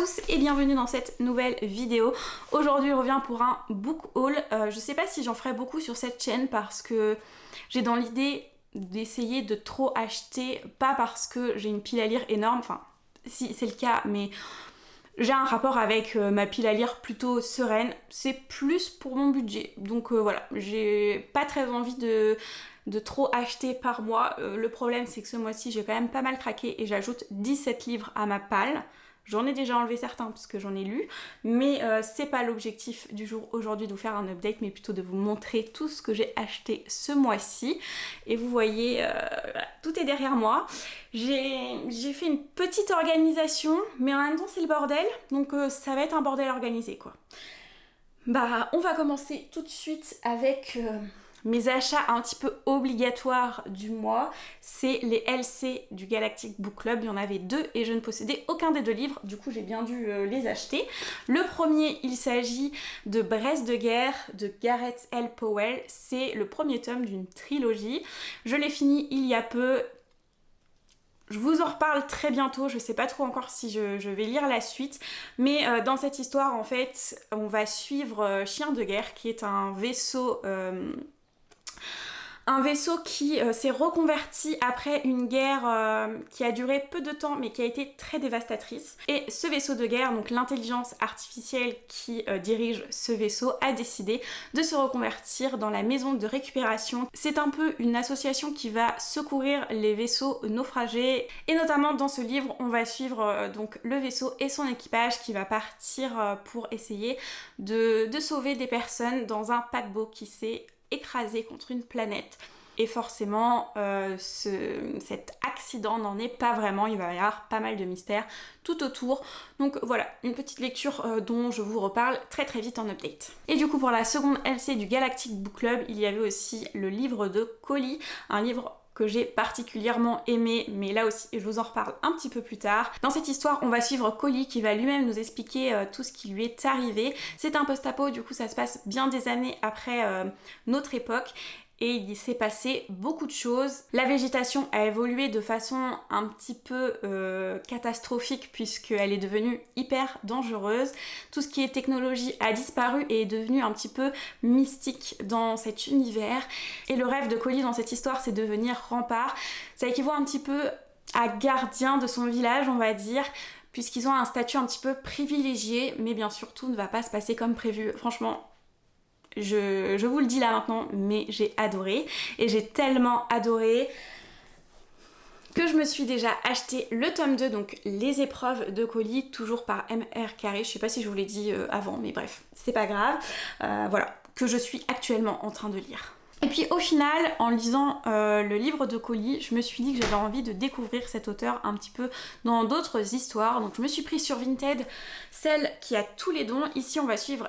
tous et bienvenue dans cette nouvelle vidéo. Aujourd'hui je reviens pour un book haul. Je sais pas si j'en ferai beaucoup sur cette chaîne parce que j'ai dans l'idée d'essayer de trop acheter, pas parce que j'ai une pile à lire énorme, enfin si c'est le cas, mais j'ai un rapport avec ma pile à lire plutôt sereine, c'est plus pour mon budget. Donc voilà, j'ai pas très envie de trop acheter par mois. Le problème c'est que ce mois-ci j'ai quand même pas mal craqué et j'ajoute 17 livres à ma palle. J'en ai déjà enlevé certains parce que j'en ai lu, mais c'est pas l'objectif du jour aujourd'hui de vous faire un update, mais plutôt de vous montrer tout ce que j'ai acheté ce mois-ci. Et vous voyez, voilà, tout est derrière moi. J'ai fait une petite organisation, mais en même temps c'est le bordel, donc ça va être un bordel organisé quoi. Bah on va commencer tout de suite avec mes achats un petit peu obligatoires du mois. C'est les LC du Galactic Book Club, il y en avait deux et je ne possédais aucun des deux livres, du coup j'ai bien dû les acheter. Le premier, il s'agit de Brest de guerre de Gareth L. Powell, c'est le premier tome d'une trilogie. Je l'ai fini il y a peu. Je vous en reparle très bientôt, je sais pas trop encore si je vais lire la suite, mais dans cette histoire en fait on va suivre Chien de guerre qui est un vaisseau qui s'est reconverti après une guerre qui a duré peu de temps mais qui a été très dévastatrice. Et ce vaisseau de guerre, donc l'intelligence artificielle qui dirige ce vaisseau, a décidé de se reconvertir dans la maison de récupération. C'est un peu une association qui va secourir les vaisseaux naufragés. Et notamment dans ce livre, on va suivre donc le vaisseau et son équipage qui va partir pour essayer de sauver des personnes dans un paquebot qui s'est écrasé contre une planète. Et forcément, cet accident n'en est pas vraiment, il va y avoir pas mal de mystères tout autour. Donc voilà, une petite lecture dont je vous reparle très très vite en update. Et du coup pour la seconde LC du Galactic Book Club, il y avait aussi le livre de Colis, un livre que j'ai particulièrement aimé, mais là aussi je vous en reparle un petit peu plus tard. Dans cette histoire on va suivre Colis qui va lui-même nous expliquer tout ce qui lui est arrivé. C'est un post-apo, du coup ça se passe bien des années après notre époque. Et il s'est passé beaucoup de choses. La végétation a évolué de façon un petit peu catastrophique puisqu'elle est devenue hyper dangereuse. Tout ce qui est technologie a disparu et est devenu un petit peu mystique dans cet univers. Et le rêve de Colis dans cette histoire, c'est de devenir rempart. Ça équivaut un petit peu à gardien de son village, on va dire, puisqu'ils ont un statut un petit peu privilégié, mais bien sûr tout ne va pas se passer comme prévu. Franchement, je vous le dis là maintenant, mais j'ai adoré. Et j'ai tellement adoré que je me suis déjà acheté le tome 2, donc les épreuves de Colis, toujours par M.R. Carré. Je sais pas si je vous l'ai dit avant, mais bref, c'est pas grave. Voilà, que je suis actuellement en train de lire. Et puis au final, en lisant le livre de Colis, je me suis dit que j'avais envie de découvrir cet auteur un petit peu dans d'autres histoires. Donc je me suis prise sur Vinted, celle qui a tous les dons. Ici on va suivre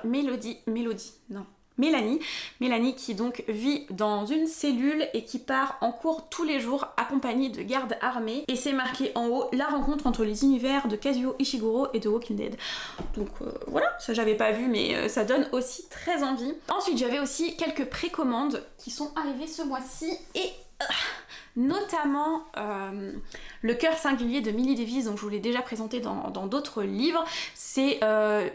Mélanie qui donc vit dans une cellule et qui part en cours tous les jours accompagnée de gardes armés. Et c'est marqué en haut la rencontre entre les univers de Kazuo Ishiguro et de Walking Dead. Donc voilà, ça j'avais pas vu mais ça donne aussi très envie. Ensuite j'avais aussi quelques précommandes qui sont arrivées ce mois-ci et notamment Le cœur singulier de Millie Davis, dont je vous l'ai déjà présenté dans d'autres livres. C'est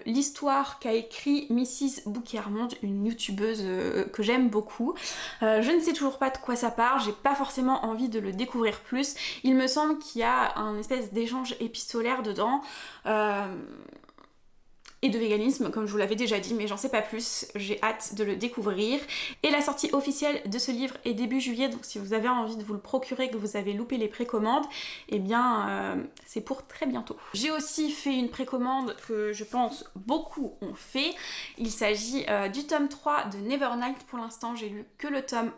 l'histoire qu'a écrit Mrs. Bouquermont, une youtubeuse que j'aime beaucoup. Je ne sais toujours pas de quoi ça parle, j'ai pas forcément envie de le découvrir plus. Il me semble qu'il y a un espèce d'échange épistolaire dedans. Et de véganisme, comme je vous l'avais déjà dit, mais j'en sais pas plus, j'ai hâte de le découvrir. Et la sortie officielle de ce livre est début juillet, donc si vous avez envie de vous le procurer, que vous avez loupé les précommandes, eh bien c'est pour très bientôt. J'ai aussi fait une précommande que je pense beaucoup ont fait. Il s'agit du tome 3 de Nevernight. Pour l'instant j'ai lu que le tome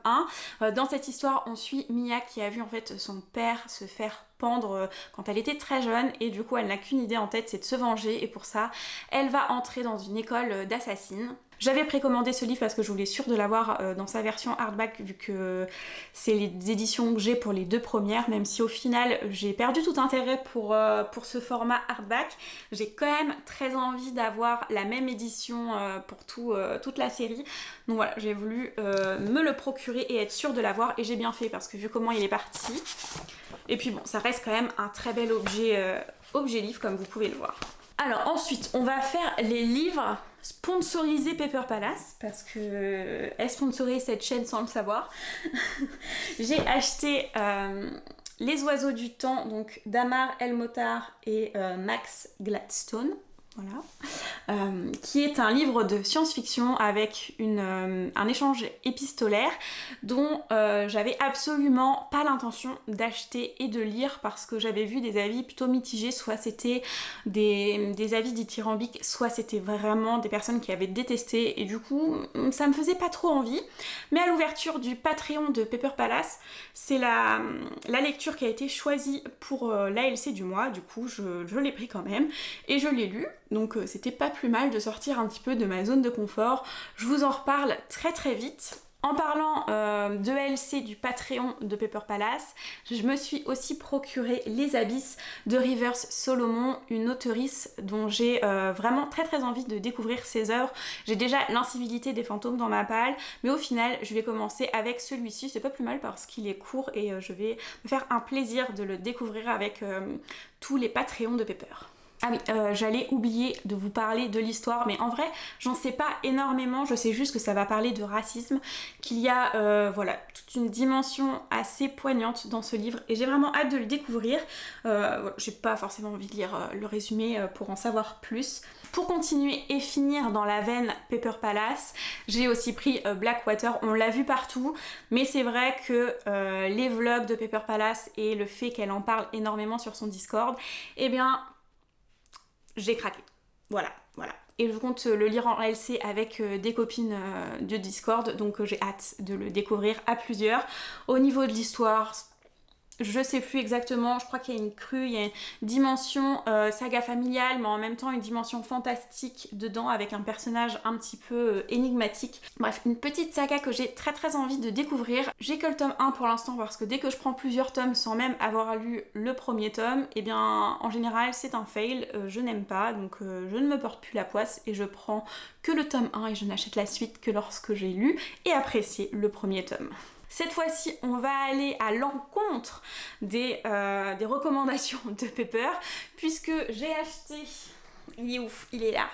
1. Dans cette histoire on suit Mia qui a vu en fait son père se faire pendre quand elle était très jeune et du coup elle n'a qu'une idée en tête, c'est de se venger, et pour ça elle va entrer dans une école d'assassines. J'avais précommandé ce livre parce que je voulais sûr de l'avoir dans sa version hardback vu que c'est les éditions que j'ai pour les deux premières, même si au final j'ai perdu tout intérêt pour ce format hardback. J'ai quand même très envie d'avoir la même édition pour toute la série. Donc voilà, j'ai voulu me le procurer et être sûre de l'avoir, et j'ai bien fait parce que vu comment il est parti. Et puis bon, ça reste quand même un très bel objet livre comme vous pouvez le voir. Alors ensuite, on va faire les livres sponsorisés Paper Palace, parce que elle sponsorise cette chaîne sans le savoir. J'ai acheté Les Oiseaux du Temps, donc d'Amar El-Mottar et Max Gladstone. Voilà. Qui est un livre de science-fiction avec un échange épistolaire dont j'avais absolument pas l'intention d'acheter et de lire parce que j'avais vu des avis plutôt mitigés, soit c'était des avis dithyrambiques, soit c'était vraiment des personnes qui avaient détesté et du coup ça me faisait pas trop envie. Mais à l'ouverture du Patreon de Paper Palace, c'est la lecture qui a été choisie pour l'ALC du mois, du coup je l'ai pris quand même et je l'ai lu. Donc c'était pas plus mal de sortir un petit peu de ma zone de confort. Je vous en reparle très très vite. En parlant de LC du Patreon de Paper Palace, je me suis aussi procuré Les Abysses de Rivers Solomon, une auteurice dont j'ai vraiment très très envie de découvrir ses œuvres. J'ai déjà L'incivilité des fantômes dans ma palle, mais au final je vais commencer avec celui-ci. C'est pas plus mal parce qu'il est court et je vais me faire un plaisir de le découvrir avec tous les Patreons de Paper. Ah oui, j'allais oublier de vous parler de l'histoire, mais en vrai, j'en sais pas énormément, je sais juste que ça va parler de racisme, qu'il y a voilà, toute une dimension assez poignante dans ce livre, et j'ai vraiment hâte de le découvrir. J'ai pas forcément envie de lire le résumé pour en savoir plus. Pour continuer et finir dans la veine Paper Palace, j'ai aussi pris Blackwater, on l'a vu partout, mais c'est vrai que les vlogs de Paper Palace et le fait qu'elle en parle énormément sur son Discord, eh bien... j'ai craqué. Voilà. Et je compte le lire en LC avec des copines de Discord, donc j'ai hâte de le découvrir à plusieurs. Au niveau de l'histoire, je sais plus exactement, je crois qu'il y a une crue, il y a une dimension saga familiale, mais en même temps une dimension fantastique dedans avec un personnage un petit peu énigmatique. Bref, une petite saga que j'ai très très envie de découvrir. J'ai que le tome 1 pour l'instant parce que dès que je prends plusieurs tomes sans même avoir lu le premier tome, eh bien en général c'est un fail, je n'aime pas, donc je ne me porte plus la poisse et je prends que le tome 1 et je n'achète la suite que lorsque j'ai lu et apprécié le premier tome. Cette fois-ci, on va aller à l'encontre des recommandations de Paper, puisque j'ai acheté, il est ouf, il est là,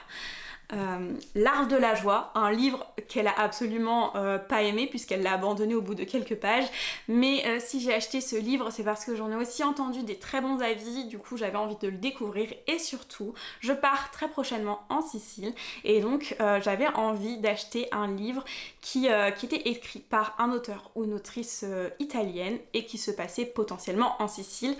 L'Art de la Joie, un livre qu'elle a absolument pas aimé puisqu'elle l'a abandonné au bout de quelques pages, mais si j'ai acheté ce livre c'est parce que j'en ai aussi entendu des très bons avis, du coup j'avais envie de le découvrir et surtout je pars très prochainement en Sicile et donc j'avais envie d'acheter un livre qui était écrit par un auteur ou une autrice italienne et qui se passait potentiellement en Sicile.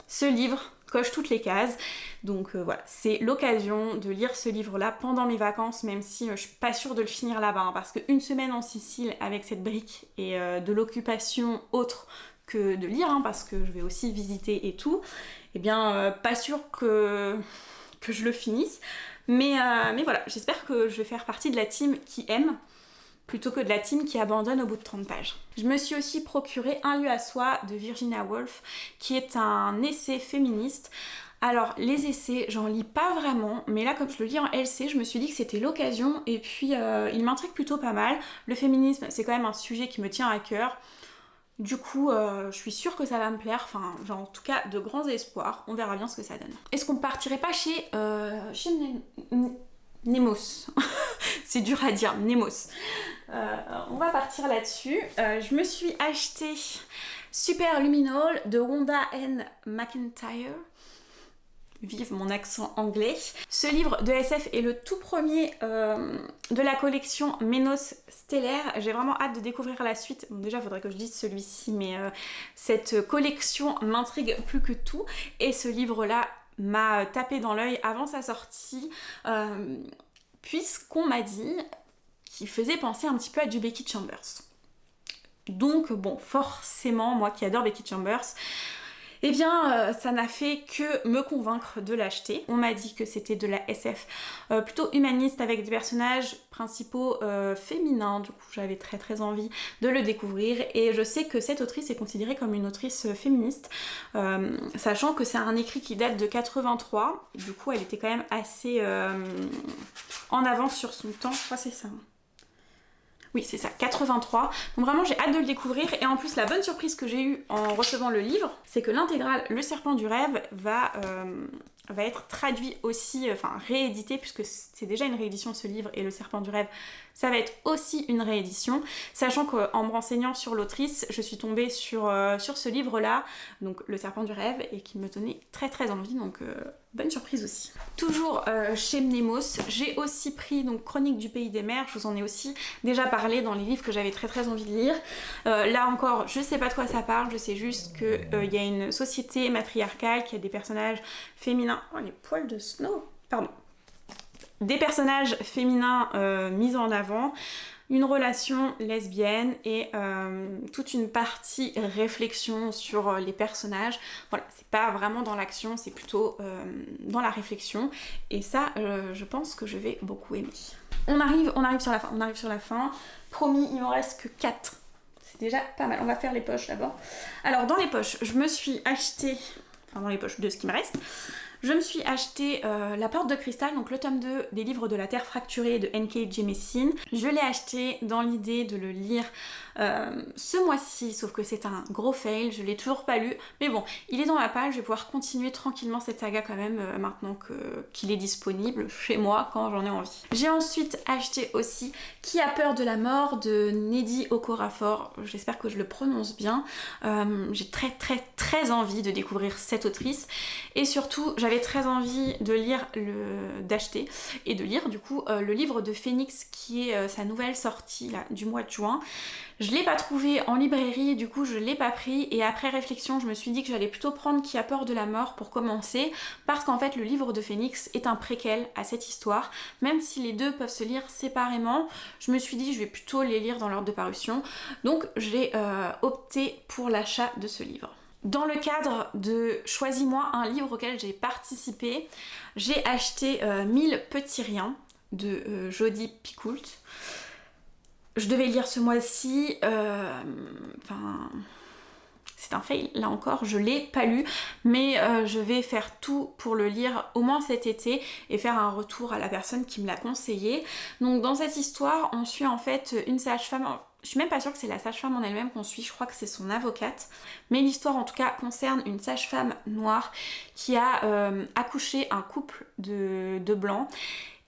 Ce livre coche toutes les cases, donc voilà, c'est l'occasion de lire ce livre-là pendant mes vacances, même si je suis pas sûre de le finir là-bas, hein, parce qu'une semaine en Sicile avec cette brique et de l'occupation autre que de lire, hein, parce que je vais aussi visiter et tout, eh bien pas sûre que je le finisse, mais voilà, j'espère que je vais faire partie de la team qui aime, plutôt que de la team qui abandonne au bout de 30 pages. Je me suis aussi procuré Un lieu à soi de Virginia Woolf, qui est un essai féministe. Alors les essais, j'en lis pas vraiment, mais là comme je le lis en LC, je me suis dit que c'était l'occasion et puis il m'intrigue plutôt pas mal. Le féminisme, c'est quand même un sujet qui me tient à cœur. Du coup, je suis sûre que ça va me plaire, enfin, j'ai en tout cas de grands espoirs, on verra bien ce que ça donne. Est-ce qu'on partirait pas chez Nemos? C'est dur à dire, Nemos. On va partir là-dessus. Je me suis acheté Super Luminol de Wanda N. McIntyre. Vive mon accent anglais. Ce livre de SF est le tout premier de la collection Ménos Stellaire. J'ai vraiment hâte de découvrir la suite. Bon, déjà, il faudrait que je dise celui-ci, mais cette collection m'intrigue plus que tout. Et ce livre-là m'a tapé dans l'œil avant sa sortie, puisqu'on m'a dit qu'il faisait penser un petit peu à du Becky Chambers. Donc bon, forcément, moi qui adore Becky Chambers, eh bien ça n'a fait que me convaincre de l'acheter. On m'a dit que c'était de la SF plutôt humaniste avec des personnages principaux féminins, du coup j'avais très très envie de le découvrir et je sais que cette autrice est considérée comme une autrice féministe, sachant que c'est un écrit qui date de 83, et du coup elle était quand même assez en avance sur son temps, je crois que c'est ça. Oui, c'est ça, 83. Donc vraiment, j'ai hâte de le découvrir. Et en plus, la bonne surprise que j'ai eue en recevant le livre, c'est que l'intégrale Le Serpent du Rêve va va être traduit aussi, enfin réédité, puisque c'est déjà une réédition ce livre, et Le Serpent du Rêve, ça va être aussi une réédition, sachant qu'en me renseignant sur l'autrice, je suis tombée sur ce livre-là, donc Le Serpent du Rêve, et qui me donnait très très envie, donc bonne surprise aussi. Toujours chez Mnemos, j'ai aussi pris donc Chronique du Pays des Mers, je vous en ai aussi déjà parlé dans les livres que j'avais très très envie de lire. Là encore, je sais pas de quoi ça parle, je sais juste qu'il y a une société matriarcale qui a des personnages féminins... Oh, les poils de Snow, pardon. Des personnages féminins mis en avant, une relation lesbienne et toute une partie réflexion sur les personnages. Voilà, c'est pas vraiment dans l'action, c'est plutôt dans la réflexion. Et ça, je pense que je vais beaucoup aimer. On arrive sur la fin. Promis, il m'en reste que 4. C'est déjà pas mal. On va faire les poches d'abord. Alors, dans les poches, je me suis acheté... Enfin, dans les poches de ce qui me reste... Je me suis acheté La Porte de Cristal, donc le tome 2 des livres de la Terre fracturée de N.K. Jemisin. Je l'ai acheté dans l'idée de le lire ce mois-ci, sauf que c'est un gros fail, je l'ai toujours pas lu. Mais bon, il est dans ma palle, je vais pouvoir continuer tranquillement cette saga quand même, maintenant qu'il est disponible chez moi quand j'en ai envie. J'ai ensuite acheté aussi Qui a peur de la mort de Nnedi Okorafor, j'espère que je le prononce bien. J'ai très très très envie de découvrir cette autrice, et surtout j'avais très envie de lire, d'acheter et de lire du coup le livre de Phénix qui est sa nouvelle sortie là, du mois de juin. Je l'ai pas trouvé en librairie, du coup je l'ai pas pris, et après réflexion je me suis dit que j'allais plutôt prendre Qui a peur de la mort pour commencer, parce qu'en fait le livre de Phénix est un préquel à cette histoire, même si les deux peuvent se lire séparément. Je me suis dit je vais plutôt les lire dans l'ordre de parution, donc j'ai opté pour l'achat de ce livre. Dans le cadre de Choisis-moi, un livre auquel j'ai participé, j'ai acheté 1000 petits riens de Jodi Picoult. Je devais le lire ce mois-ci, c'est un fail, là encore, je l'ai pas lu, mais je vais faire tout pour le lire au moins cet été et faire un retour à la personne qui me l'a conseillé. Donc dans cette histoire, on suit en fait une sage-femme. Je suis même pas sûre que c'est la sage-femme en elle-même qu'on suit, je crois que c'est son avocate. Mais l'histoire en tout cas concerne une sage-femme noire qui a accouché un couple de blancs,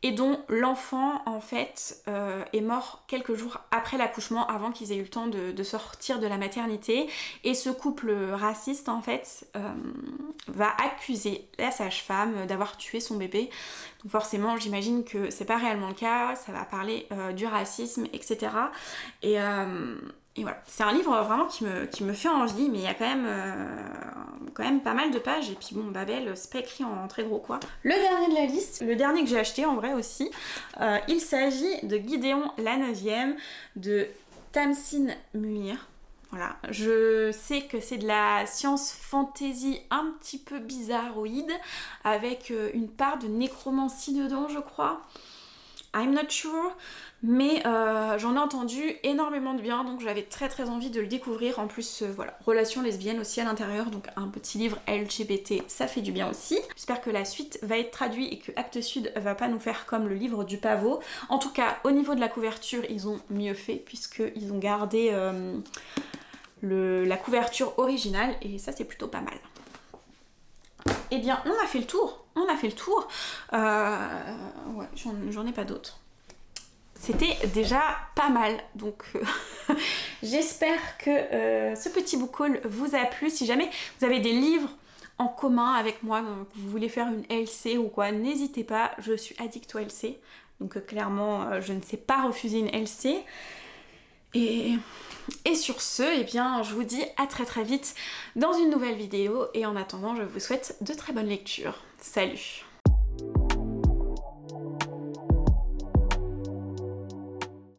et dont l'enfant en fait est mort quelques jours après l'accouchement, avant qu'ils aient eu le temps de sortir de la maternité. Et ce couple raciste en fait va accuser la sage-femme d'avoir tué son bébé. Donc forcément j'imagine que c'est pas réellement le cas, ça va parler du racisme, etc. Et voilà, c'est un livre vraiment qui me fait envie, mais il y a quand même pas mal de pages, et puis bon, Babel, c'est pas écrit en très gros quoi. Le dernier de la liste, le dernier que j'ai acheté en vrai aussi, il s'agit de Gideon la 9e de Tamsin Muir. Voilà, je sais que c'est de la science fantasy un petit peu bizarroïde, avec une part de nécromancie dedans je crois. I'm not sure, mais j'en ai entendu énormément de bien, donc j'avais très très envie de le découvrir. En plus, voilà, relation lesbienne aussi à l'intérieur, donc un petit livre LGBT, ça fait du bien aussi. J'espère que la suite va être traduite et que Actes Sud va pas nous faire comme le livre du pavot. En tout cas, au niveau de la couverture, ils ont mieux fait, puisqu'ils ont gardé la couverture originale, et ça c'est plutôt pas mal. Eh bien, on a fait le tour. Ouais, j'en ai pas d'autres. C'était déjà pas mal, donc j'espère que ce petit book haul vous a plu. Si jamais vous avez des livres en commun avec moi, que vous voulez faire une LC ou quoi, n'hésitez pas, je suis addict au LC, donc clairement je ne sais pas refuser une LC. Et sur ce, eh bien, je vous dis à très très vite dans une nouvelle vidéo, et en attendant, je vous souhaite de très bonnes lectures. Salut!